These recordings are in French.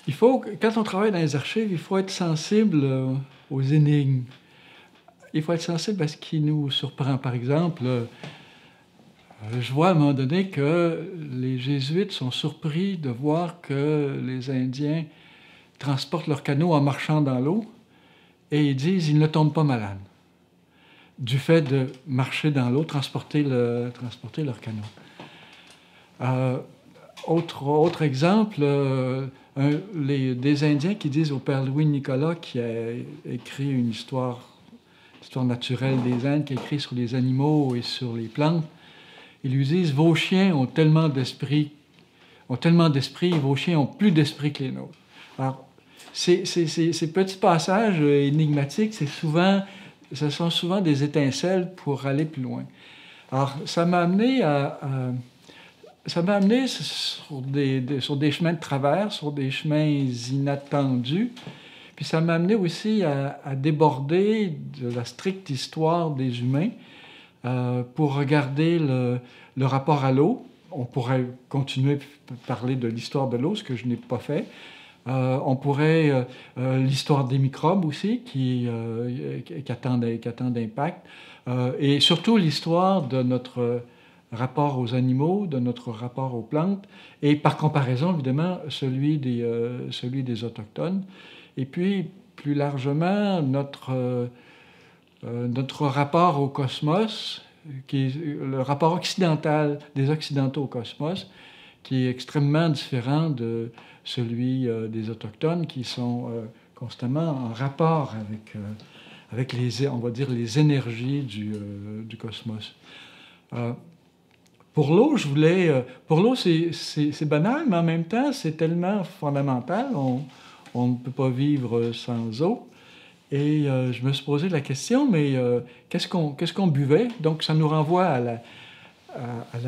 Il faut, quand on travaille dans les archives, il faut être sensible aux énigmes. Il faut être sensible à ce qui nous surprend. Par exemple, je vois à un moment donné que les Jésuites sont surpris de voir que les Indiens transportent leur canot en marchant dans l'eau et ils disent qu'ils ne tombent pas malades du fait de marcher dans l'eau, transporter leur canot. Autre exemple, des Indiens qui disent au père Louis-Nicolas, qui a écrit une histoire naturelle des Indes, qui a écrit sur les animaux et sur les plantes, ils lui disent « Vos chiens ont tellement d'esprit, vos chiens ont plus d'esprit que les nôtres. » Alors, ces petits passages énigmatiques, ce sont souvent des étincelles pour aller plus loin. Alors, ça m'a amené sur des chemins de travers, sur des chemins inattendus. Puis ça m'a amené aussi à déborder de la stricte histoire des humains pour regarder le rapport à l'eau. On pourrait continuer à parler de l'histoire de l'eau, ce que je n'ai pas fait. On pourrait l'histoire des microbes aussi, qui attend d'impact. Et surtout l'histoire de notre rapport aux animaux, de notre rapport aux plantes, et par comparaison, évidemment, celui des Autochtones. Et puis, plus largement, notre rapport au cosmos, qui est le rapport occidental des Occidentaux au cosmos, qui est extrêmement différent de celui des Autochtones, qui sont constamment en rapport avec on va dire, les énergies du cosmos. Pour l'eau, c'est banal, mais en même temps, c'est tellement fondamental. On ne peut pas vivre sans eau. Et je me suis posé la question, mais qu'est-ce qu'on buvait? Donc, ça nous renvoie à la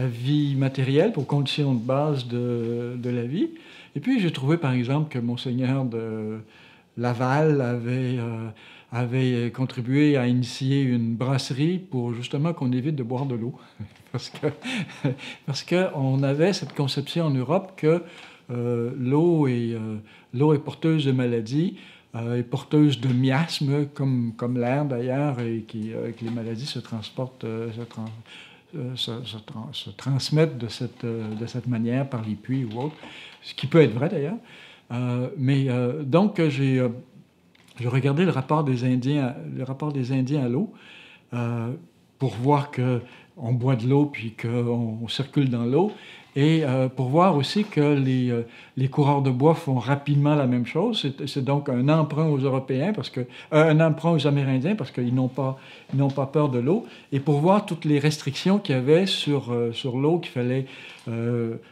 vie matérielle, aux conditions de base de la vie. Et puis, j'ai trouvé, par exemple, que Monseigneur de Laval avait contribué à initier une brasserie pour justement qu'on évite de boire de l'eau. parce qu'on avait cette conception en Europe que l'eau est porteuse de maladies, est porteuse de miasmes, comme l'air d'ailleurs, et que les maladies se transportent, se transmettent de cette manière par les puits ou autre, ce qui peut être vrai d'ailleurs. Donc, j'ai regardé le rapport des Indiens à l'eau pour voir qu'on boit de l'eau puis qu'on circule dans l'eau, et pour voir aussi que les coureurs de bois font rapidement la même chose. C'est donc un emprunt aux Européens, un emprunt aux Amérindiens, parce qu'ils n'ont pas peur de l'eau, et pour voir toutes les restrictions qu'il y avait sur l'eau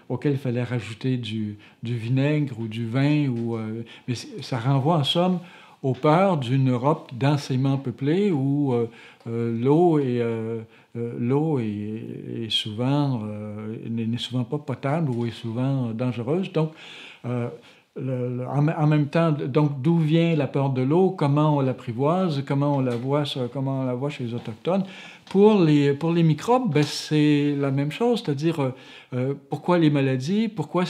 auxquelles il fallait rajouter du vinaigre ou du vin. Mais ça renvoie en somme aux peurs d'une Europe densément peuplée où l'eau n'est souvent pas potable ou est souvent dangereuse. Donc, en même temps, donc d'où vient la peur de l'eau, comment on l'apprivoise, comment on la voit chez les Autochtones. Pour les microbes, c'est la même chose, c'est-à-dire pourquoi les maladies, pourquoi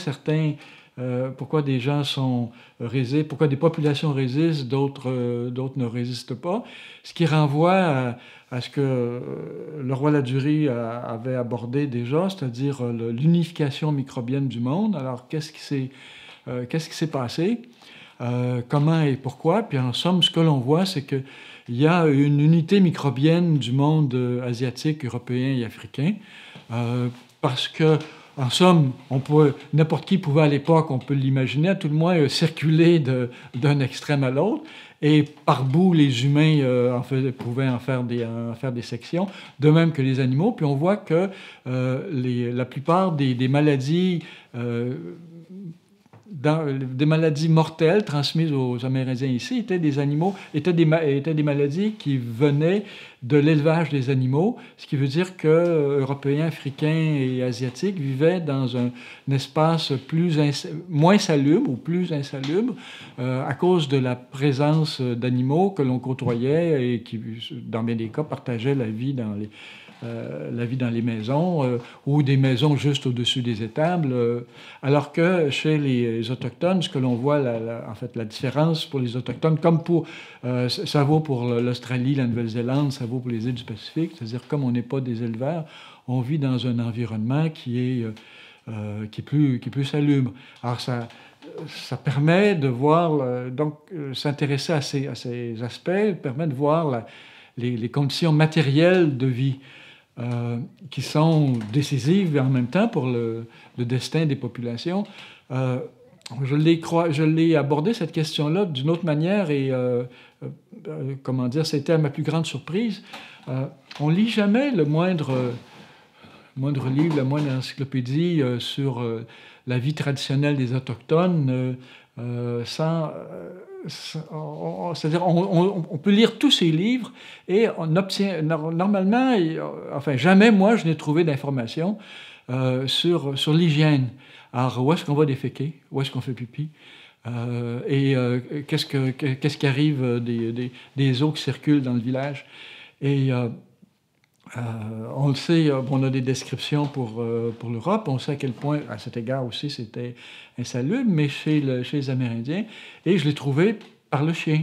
des gens résistent, pourquoi des populations résistent, d'autres ne résistent pas. Ce qui renvoie à ce que le roi Ladurie avait abordé déjà, c'est-à-dire l'unification microbienne du monde. Alors, qu'est-ce qui s'est passé? Comment et pourquoi? Puis en somme, ce que l'on voit, c'est qu'il y a une unité microbienne du monde asiatique, européen et africain, parce que en somme, n'importe qui pouvait à l'époque, on peut l'imaginer, à tout le moins circuler d'un extrême à l'autre. Et par bout, les humains pouvaient en faire des sections, de même que les animaux. Puis on voit que la plupart des maladies des maladies mortelles transmises aux Amérindiens ici étaient des maladies qui venaient de l'élevage des animaux, ce qui veut dire que Européens, Africains et Asiatiques vivaient dans un espace moins salubre ou plus insalubre à cause de la présence d'animaux que l'on côtoyait et qui, dans bien des cas, partageaient la vie dans les maisons ou des maisons juste au-dessus des étables. Alors que chez les Autochtones, ce que l'on voit, en fait, la différence pour les Autochtones, comme ça vaut pour l'Australie, la Nouvelle-Zélande, ça vaut pour les îles du Pacifique, c'est-à-dire comme on n'est pas des éleveurs, on vit dans un environnement qui est plus salubre. Alors ça permet de voir, donc s'intéresser à ces aspects, permet de voir les conditions matérielles de vie. Qui sont décisives en même temps pour le destin des populations. Je l'ai abordé, cette question-là, d'une autre manière et, comment dire, c'était à ma plus grande surprise. On ne lit jamais le moindre livre, la moindre encyclopédie sur la vie traditionnelle des Autochtones c'est-à-dire, on peut lire tous ces livres et on obtient normalement, enfin jamais moi je n'ai trouvé d'informations sur l'hygiène. Alors où est-ce qu'on va déféquer, où est-ce qu'on fait pipi, qu'est-ce qui arrive des eaux qui circulent dans le village. Et on le sait, on a des descriptions pour l'Europe, on sait à quel point, à cet égard aussi, c'était insalubre, mais chez les Amérindiens, et je l'ai trouvé par le chien.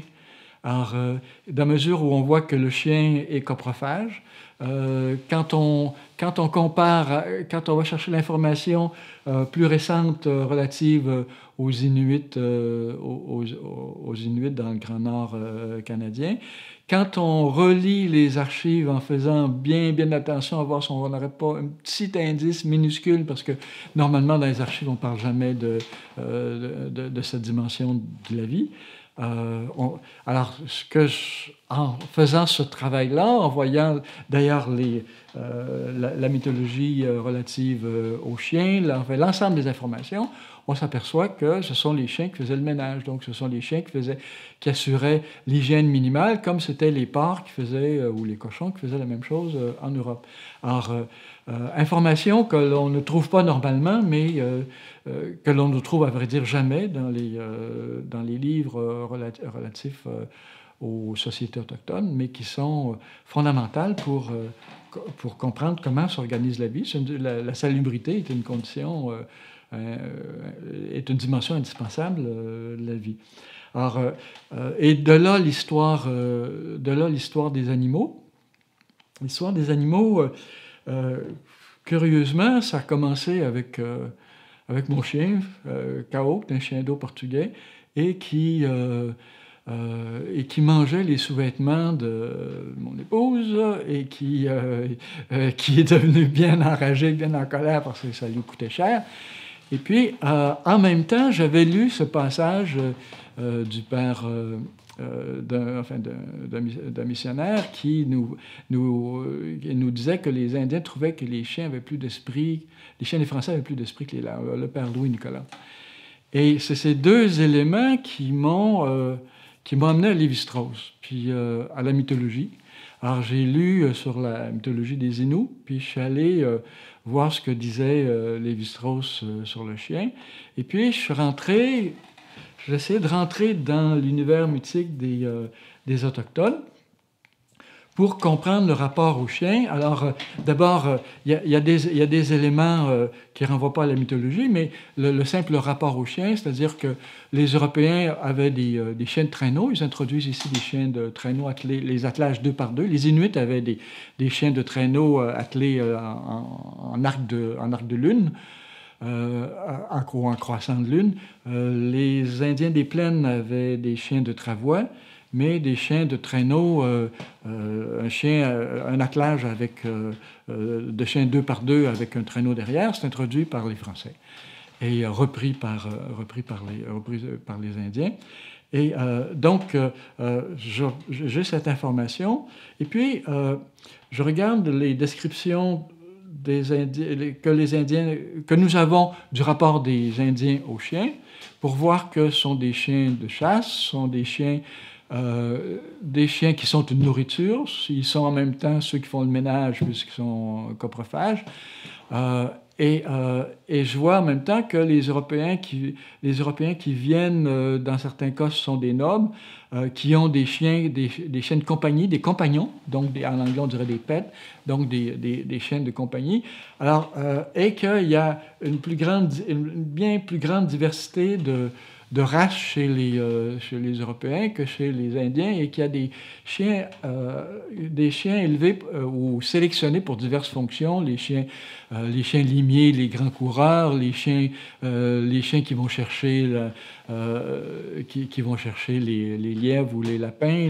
Alors, dans la mesure où on voit que le chien est coprophage, quand on compare, quand on va chercher l'information plus récente relative aux Inuits, aux Inuits dans le Grand Nord canadien, quand on relit les archives en faisant bien attention à voir si on n'aurait pas un petit indice minuscule, parce que normalement dans les archives on ne parle jamais de cette dimension de la vie. Alors, en faisant ce travail-là, en voyant d'ailleurs la mythologie relative aux chiens, l'ensemble des informations, on s'aperçoit que ce sont les chiens qui faisaient le ménage. Donc, ce sont les chiens qui assuraient l'hygiène minimale, comme c'était les porcs qui faisaient, ou les cochons qui faisaient la même chose en Europe. Alors, information que l'on ne trouve pas normalement, mais que l'on ne trouve, à vrai dire, jamais dans les livres relatifs aux sociétés autochtones, mais qui sont fondamentales pour comprendre comment s'organise la vie. La salubrité est une condition, est une dimension indispensable de la vie. Alors, et de là l'histoire des animaux. L'histoire des animaux, curieusement, ça a commencé avec mon chien, Cao, un chien d'eau portugais, et qui mangeait les sous-vêtements de mon épouse et qui est devenu bien enragé, bien en colère parce que ça lui coûtait cher. Et puis, en même temps, j'avais lu ce passage du père d'un missionnaire qui nous disait que les Indiens trouvaient que les chiens avaient plus d'esprit, les chiens des Français avaient plus d'esprit que le père Louis-Nicolas. Et c'est ces deux éléments qui m'ont amené à Lévi-Strauss, puis à la mythologie. Alors, j'ai lu sur la mythologie des Inuits, puis je suis allé voir ce que disait Lévi-Strauss sur le chien. Et puis, j'ai essayé de rentrer dans l'univers mythique des Autochtones pour comprendre le rapport au chien. Alors, d'abord, il y a des éléments qui ne renvoient pas à la mythologie, mais le simple rapport au chien, c'est-à-dire que les Européens avaient des chiens de traîneau. Ils introduisent ici des chiens de traîneau attelés, les attelages 2 par 2. Les Inuits avaient des chiens de traîneau attelés en arc de lune. En croissant de lune. Les Indiens des plaines avaient des chiens de travois, mais des chiens de traîneau, un attelage de chiens 2 par 2 avec un traîneau derrière, c'est introduit par les Français et repris par les Indiens. Et donc, j'ai cette information. Et puis, je regarde les descriptions que nous avons du rapport des Indiens aux chiens, pour voir que ce sont des chiens de chasse, sont des chiens qui sont une nourriture, ils sont en même temps ceux qui font le ménage puisqu'ils sont coprophages. Et je vois en même temps que les Européens qui viennent, dans certains cas, ce sont des nobles, qui ont des chiens de compagnie, des compagnons, donc en anglais on dirait des pets, donc des chiens de compagnie. Alors, et qu'il y a une bien plus grande diversité de races chez les Européens que chez les Indiens, et qu'il y a des chiens élevés ou sélectionnés pour diverses fonctions, les chiens limiers, les grands coureurs, les chiens qui vont chercher les lièvres ou les lapins,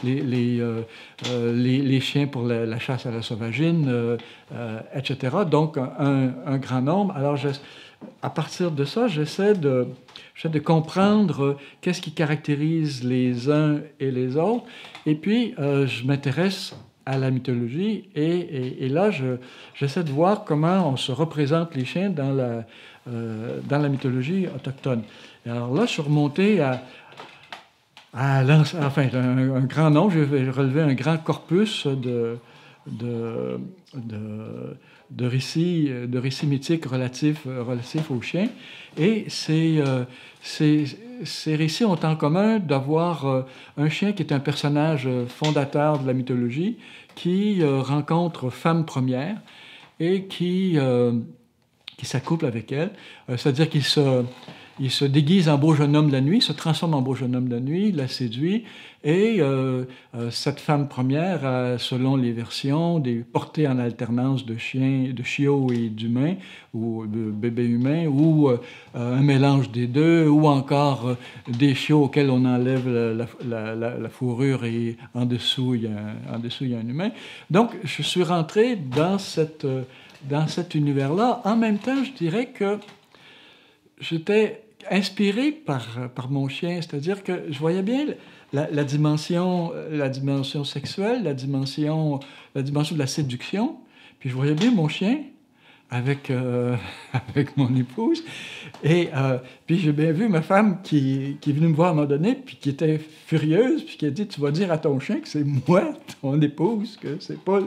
les chiens pour la chasse à la sauvagine, etc. Donc un grand nombre. Alors à partir de ça, j'essaie de comprendre qu'est-ce qui caractérise les uns et les autres. Et puis, je m'intéresse à la mythologie et là, j'essaie de voir comment on se représente les chiens dans la mythologie autochtone. Et alors là, je suis remonté à un grand nombre. J'ai relevé un grand corpus de récits mythiques relatifs aux chiens. Et ces récits ont en commun d'avoir un chien qui est un personnage fondateur de la mythologie, qui rencontre femme première et qui s'accouple avec elle. C'est-à-dire qu'il se déguise en beau jeune homme de la nuit, se transforme en beau jeune homme de la nuit, la séduit, et cette femme première a, selon les versions, des portées en alternance de chiots et d'humains, ou de bébés humains, ou un mélange des deux, ou encore des chiots auxquels on enlève la fourrure et en dessous il y a un humain. Donc, je suis rentré dans cet univers-là. En même temps, je dirais que j'étais inspiré par mon chien, c'est-à-dire que je voyais bien la dimension sexuelle, la dimension de la séduction, puis je voyais bien mon chien avec mon épouse, et puis j'ai bien vu ma femme qui est venue me voir à un moment donné, puis qui était furieuse, puis qui a dit: tu vas dire à ton chien que c'est moi, ton épouse, que c'est pas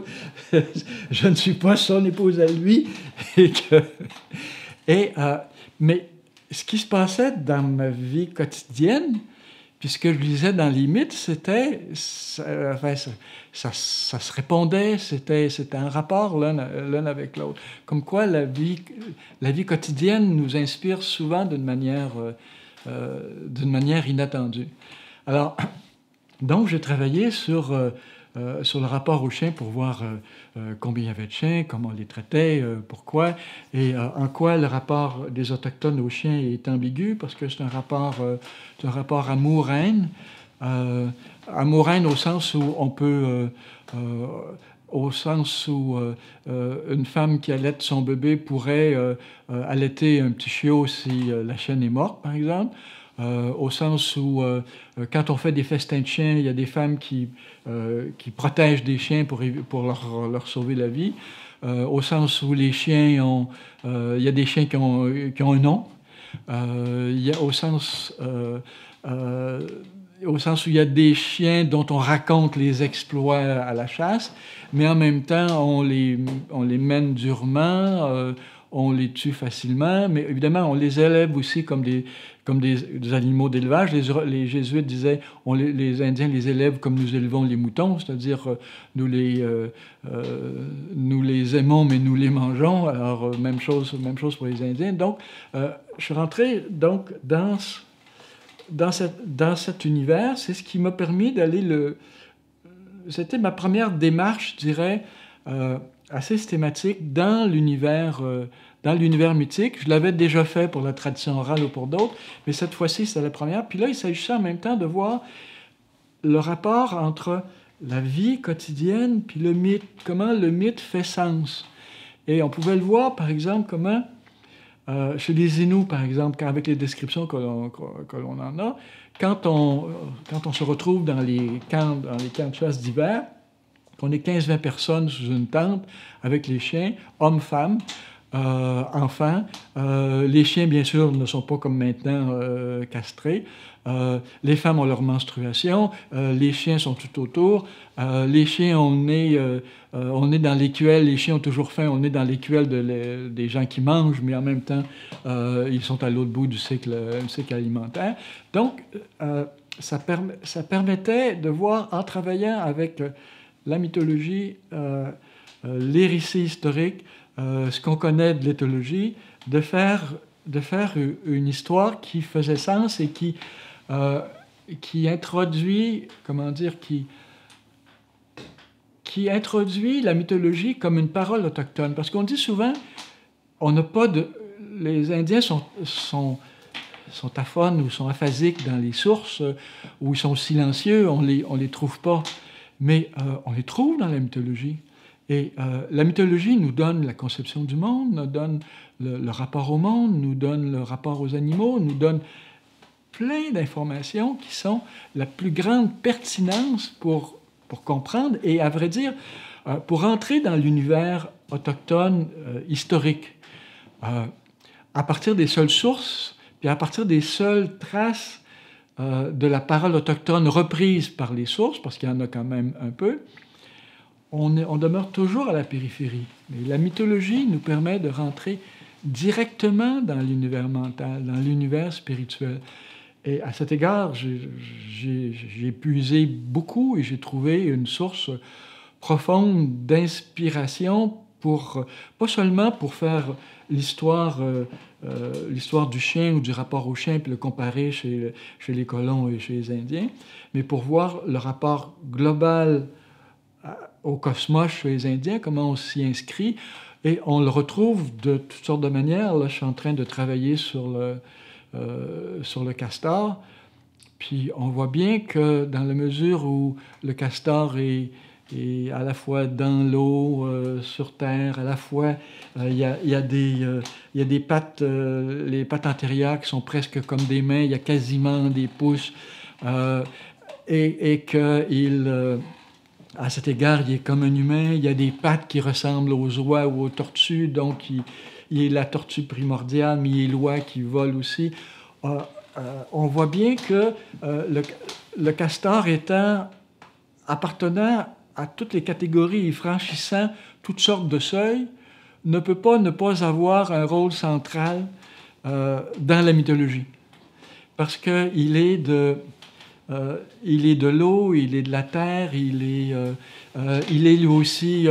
je ne suis pas son épouse à lui, mais ce qui se passait dans ma vie quotidienne, puisque je lisais dans les mythes, ça se répondait, c'était un rapport l'un avec l'autre. Comme quoi la vie quotidienne nous inspire souvent d'une manière inattendue. Alors, donc j'ai travaillé sur le rapport aux chiens pour voir combien il y avait de chiens, comment on les traitait, pourquoi, et en quoi le rapport des Autochtones aux chiens est ambigu, parce que c'est un rapport amour-haine. Amour-haine au sens où on peut... une femme qui allaite son bébé pourrait allaiter un petit chiot si la chienne est morte, par exemple. Au sens où, quand on fait des festins de chiens, il y a des femmes qui protègent des chiens pour leur sauver la vie. Au sens où les chiens ont... il y a des chiens qui ont un nom. Il y a au sens où il y a des chiens dont on raconte les exploits à la chasse, mais en même temps, on les mène durement, on les tue facilement, mais évidemment, on les élève aussi comme des animaux d'élevage. Les jésuites disaient, les Indiens les élèvent comme nous élevons les moutons, c'est-à-dire nous les aimons, mais nous les mangeons. Alors, même chose pour les Indiens. Donc, je suis rentré donc, dans cet univers. C'est ce qui m'a permis d'aller C'était ma première démarche, je dirais, assez systématique dans l'univers mythique. Je l'avais déjà fait pour la tradition orale ou pour d'autres, mais cette fois-ci, c'était la première. Puis là, il s'agissait en même temps de voir le rapport entre la vie quotidienne puis le mythe, comment le mythe fait sens. Et on pouvait le voir, par exemple, comment, chez les Inuits, par exemple, avec les descriptions que l'on en a, quand on se retrouve dans les camps de chasse d'hiver, qu'on est 15-20 personnes sous une tente avec les chiens, hommes, femmes, enfants. Les chiens, bien sûr, ne sont pas comme maintenant castrés. Les femmes ont leur menstruation. Les chiens sont tout autour. Les chiens, on est dans l'écuelle. Les chiens ont toujours faim. On est dans l'écuelle des gens qui mangent, mais en même temps, ils sont à l'autre bout du cycle alimentaire. Donc, ça permettait de voir, en travaillant avec la mythologie, les récits historiques, ce qu'on connaît de l'éthologie, de faire une histoire qui faisait sens et qui introduit, qui introduit la mythologie comme une parole autochtone. Parce qu'on dit souvent, les Indiens sont aphones ou sont aphasiques dans les sources, ou ils sont silencieux, on les trouve pas. Mais on les trouve dans la mythologie. Et la mythologie nous donne la conception du monde, nous donne le rapport au monde, nous donne le rapport aux animaux, nous donne plein d'informations qui sont la plus grande pertinence pour comprendre et, à vrai dire, pour entrer dans l'univers autochtone historique. À partir des seules sources, puis à partir des seules traces de la parole autochtone reprise par les sources, parce qu'il y en a quand même un peu, on demeure toujours à la périphérie. Mais la mythologie nous permet de rentrer directement dans l'univers mental, dans l'univers spirituel. Et à cet égard, j'ai puisé beaucoup et j'ai trouvé une source profonde d'inspiration pas seulement pour faire l'histoire du chien ou du rapport au chien, puis le comparer chez les colons et chez les Indiens, mais pour voir le rapport global au cosmos chez les Indiens, comment on s'y inscrit, et on le retrouve de toutes sortes de manières. Là, je suis en train de travailler sur le castor, puis on voit bien que dans la mesure où le castor est à la fois dans l'eau, sur terre, à la fois il y a des pattes, les pattes antérieures qui sont presque comme des mains, il y a quasiment des pouces, et qu'il à cet égard, il est comme un humain. Il y a des pattes qui ressemblent aux oies ou aux tortues, donc il est la tortue primordiale, mais il est l'oie qui vole aussi. On voit bien que le castor appartenant à toutes les catégories et franchissant toutes sortes de seuils, ne peut pas ne pas avoir un rôle central dans la mythologie. Parce qu'il est de l'eau, il est de la terre, il est lui aussi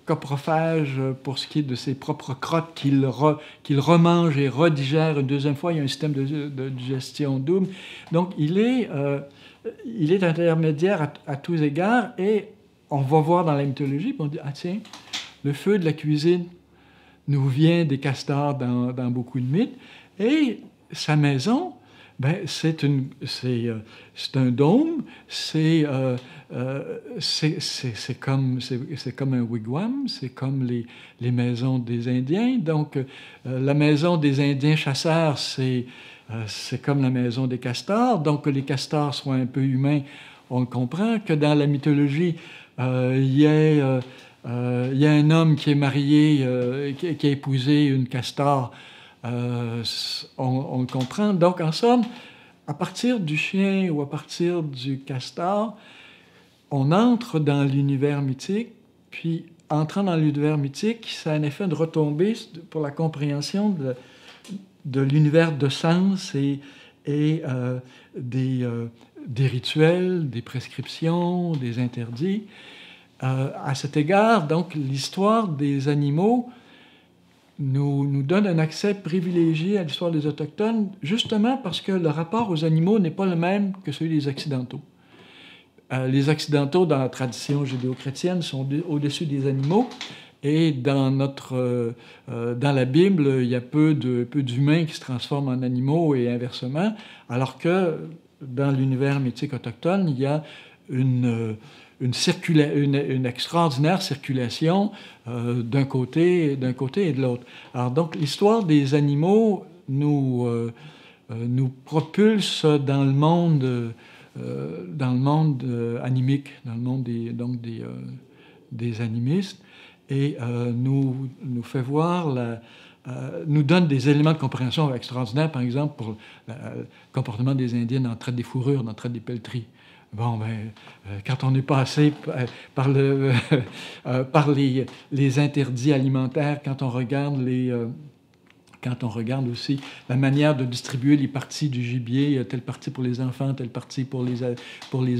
coprophage pour ce qui est de ses propres crottes qu'il remange et redigère une deuxième fois. Il y a un système de digestion double. Donc, il est intermédiaire à tous égards, et on va voir dans la mythologie, puis on dit, ah tiens, le feu de la cuisine nous vient des castors dans beaucoup de mythes, et sa maison, c'est un dôme, c'est comme un wigwam, c'est comme les maisons des Indiens. Donc, la maison des Indiens chasseurs, c'est comme la maison des castors. Donc, que les castors soient un peu humains, on le comprend. Que dans la mythologie, il y a un homme qui est marié, qui a épousé une castor, on le comprend. Donc, en somme, à partir du chien ou à partir du castor, on entre dans l'univers mythique, puis entrant dans l'univers mythique, ça a un effet de retombée pour la compréhension de l'univers de sens et des rituels, des prescriptions, des interdits. À cet égard, donc, l'histoire des animaux nous donne un accès privilégié à l'histoire des Autochtones, justement parce que le rapport aux animaux n'est pas le même que celui des Occidentaux. Les Occidentaux, dans la tradition judéo-chrétienne, sont au-dessus des animaux, et dans la Bible, il y a peu d'humains qui se transforment en animaux et inversement, alors que dans l'univers mythique autochtone, il y a une extraordinaire circulation d'un côté et de l'autre. Alors donc, l'histoire des animaux nous propulse dans le monde dans le monde animique, dans le monde des animistes, et nous fait voir nous donne des éléments de compréhension extraordinaires, par exemple, pour le comportement des Indiens dans le traite des fourrures, dans le traite des pelleteries. Bon, ben, quand on est passé par les interdits alimentaires, quand on regarde aussi la manière de distribuer les parties du gibier, telle partie pour les enfants, telle partie pour les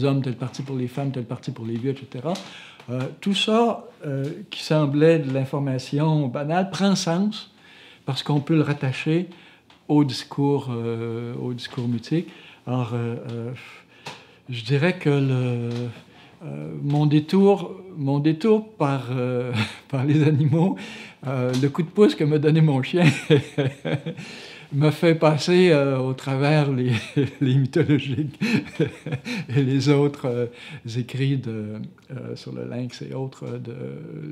hommes, telle partie pour les femmes, telle partie pour les vieux, etc. Tout ça, qui semblait de l'information banale, prend sens parce qu'on peut le rattacher au discours mutique. Alors, je dirais que mon détour par les animaux, le coup de pouce que m'a donné mon chien me fait passer au travers les mythologiques et les autres écrits sur le lynx et autres de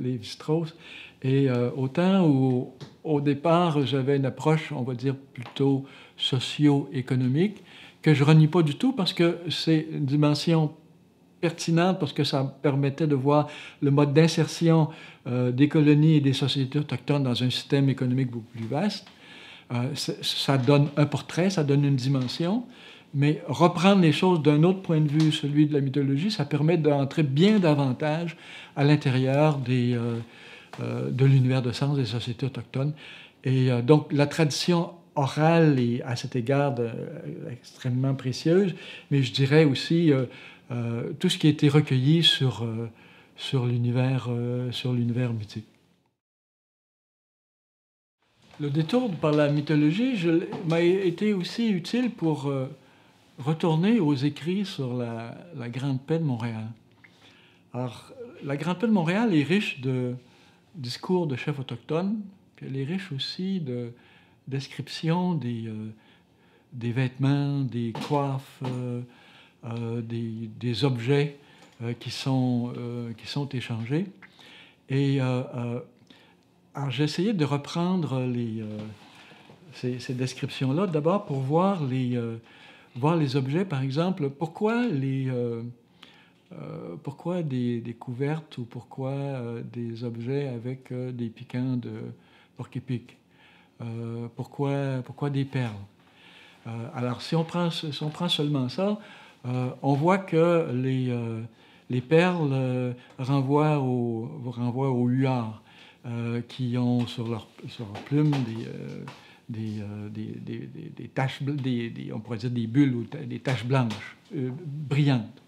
Lévi-Strauss. Et autant où, au départ, j'avais une approche, on va dire, plutôt socio-économique, que je renie pas du tout parce que c'est une dimension pertinente, parce que ça permettait de voir le mode d'insertion des colonies et des sociétés autochtones dans un système économique beaucoup plus vaste. Ça donne un portrait, ça donne une dimension, mais reprendre les choses d'un autre point de vue, celui de la mythologie, ça permet d'entrer bien davantage à l'intérieur de l'univers de sens des sociétés autochtones. Et donc, la tradition orale est, à cet égard, extrêmement précieuse, mais je dirais aussi tout ce qui a été recueilli sur l'univers mythique. Le détour par la mythologie m'a été aussi utile pour retourner aux écrits sur la Grande Paix de Montréal. Alors, la Grande Paix de Montréal est riche de discours de chefs autochtones, puis elle est riche aussi de descriptions des vêtements, des coiffes, des objets qui sont échangés. Et alors j'ai essayé de reprendre ces descriptions-là, d'abord pour voir les objets, par exemple, pourquoi des couvertes ou pourquoi des objets avec des piquants de porc-épic? Pourquoi des perles? Alors, si on prend seulement ça, on voit que les perles renvoient aux huards qui ont sur leurs plumes des taches, on pourrait dire des bulles ou des taches blanches, brillantes.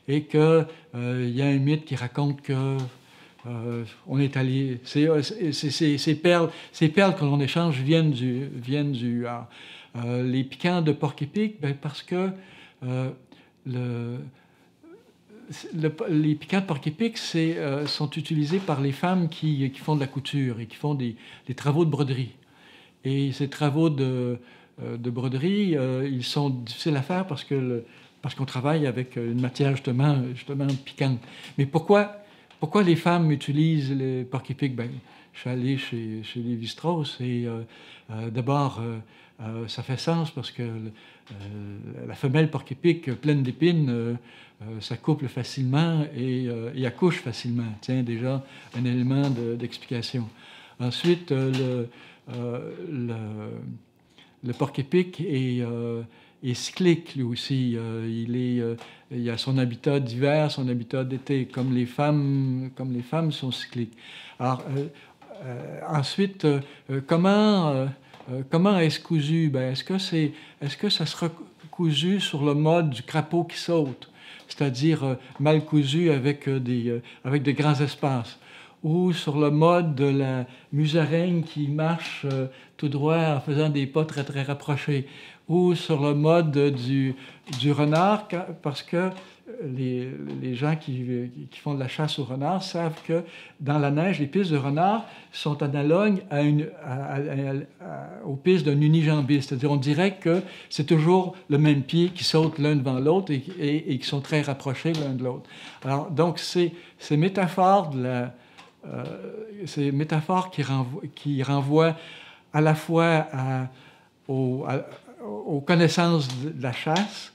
Et qu'il y a un mythe qui raconte que on est allé. Ces perles que l'on échange viennent du huard. Les piquants de porc-épic, ben parce que les piquants de porc-épic sont utilisés par les femmes qui font de la couture et qui font des travaux de broderie. Et ces travaux de broderie, ils sont difficiles à faire parce qu'on travaille avec une matière justement piquante. Mais pourquoi les femmes utilisent les porc-épic? Ben, je suis allé chez Lévi-Strauss et d'abord, ça fait sens parce que la femelle porc-épic pleine d'épines s'accouple facilement et accouche facilement. Tiens, déjà un élément d'explication. Ensuite, le porc-épic est cyclique, lui aussi. Il a son habitat d'hiver, son habitat d'été, comme les femmes sont cycliques. Alors, ensuite, comment est-ce cousu? Ben, est-ce que ça sera cousu sur le mode du crapaud qui saute, c'est-à-dire mal cousu avec de grands espaces, ou sur le mode de la musaraigne qui marche tout droit en faisant des pas très très rapprochés, ou sur le mode du renard, parce que les gens qui font de la chasse au renard savent que dans la neige, les pistes de renard sont analogues aux pistes d'un unijambiste. C'est-à-dire, on dirait que c'est toujours le même pied qui saute l'un devant l'autre et qui sont très rapprochés l'un de l'autre. Alors, donc, ces métaphores qui renvoient à la fois aux connaissances de la chasse,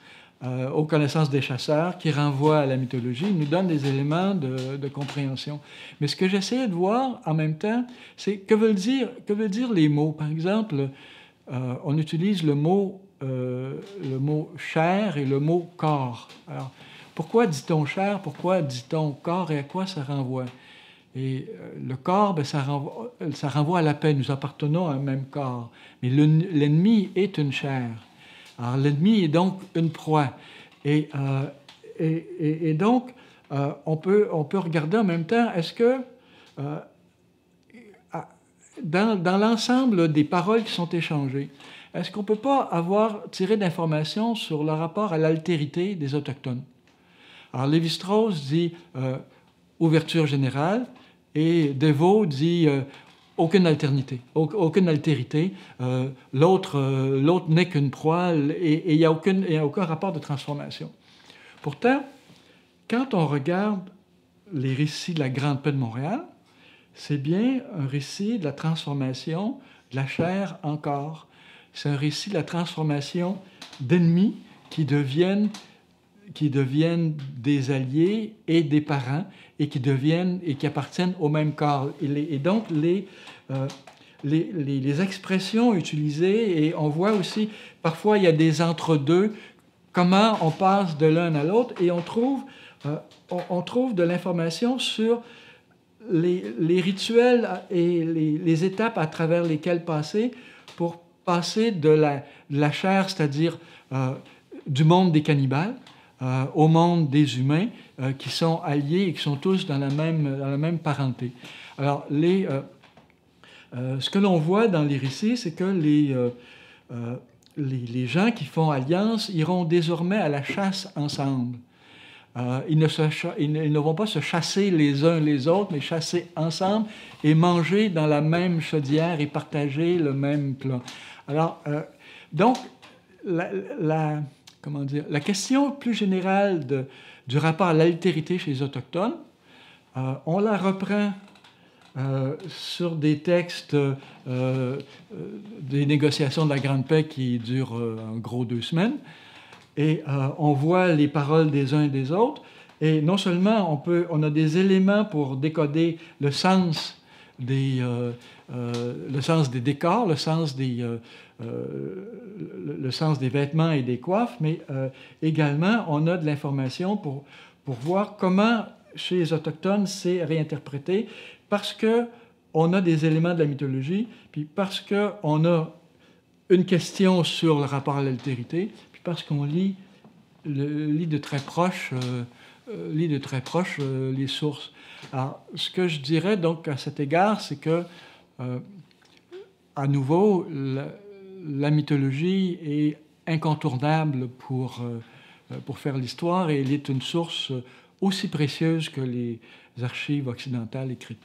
aux connaissances des chasseurs, qui renvoient à la mythologie, nous donnent des éléments de compréhension. Mais ce que j'essayais de voir en même temps, c'est que veulent dire les mots. Par exemple, on utilise le mot chair et le mot corps. Alors, pourquoi dit-on chair, pourquoi dit-on corps et à quoi ça renvoie? Et le corps, ben, ça renvoie à la paix. Nous appartenons à un même corps. Mais l'ennemi est une chair. Alors l'ennemi est donc une proie. Et donc, on peut regarder en même temps, est-ce que dans l'ensemble des paroles qui sont échangées, est-ce qu'on ne peut pas avoir tiré d'informations sur le rapport à l'altérité des Autochtones? Alors Lévi-Strauss dit ouverture générale, et Devaux dit aucune altérité. L'autre n'est qu'une proie et il n'y a aucun rapport de transformation. Pourtant, quand on regarde les récits de la Grande Paix de Montréal, c'est bien un récit de la transformation de la chair en corps. C'est un récit de la transformation d'ennemis qui deviennent des alliés et des parents et qui appartiennent au même corps. Et donc, les expressions utilisées, et on voit aussi, parfois, il y a des entre-deux, comment on passe de l'un à l'autre, et on trouve de l'information sur les rituels et les étapes à travers lesquelles passer pour passer de la chair, c'est-à-dire du monde des cannibales, au monde des humains qui sont alliés et qui sont tous dans la même parenté. Alors, ce que l'on voit dans les récits, c'est que les gens qui font alliance iront désormais à la chasse ensemble. Ils ne vont pas se chasser les uns les autres, mais chasser ensemble et manger dans la même chaudière et partager le même plat. Alors, donc, la question plus générale du rapport à l'altérité chez les Autochtones, on la reprend sur des textes des négociations de la Grande Paix qui durent en gros 2 semaines, et on voit les paroles des uns et des autres, et non seulement on a des éléments pour décoder le sens des décors, le sens des vêtements et des coiffes, mais également on a de l'information pour voir comment chez les Autochtones c'est réinterprété, parce qu'on a des éléments de la mythologie, puis parce qu'on a une question sur le rapport à l'altérité, puis parce qu'on lit de très proche les sources. Alors, ce que je dirais donc à cet égard, c'est que, à nouveau, la mythologie est incontournable pour faire l'histoire, et elle est une source aussi précieuse que les archives occidentales écrites.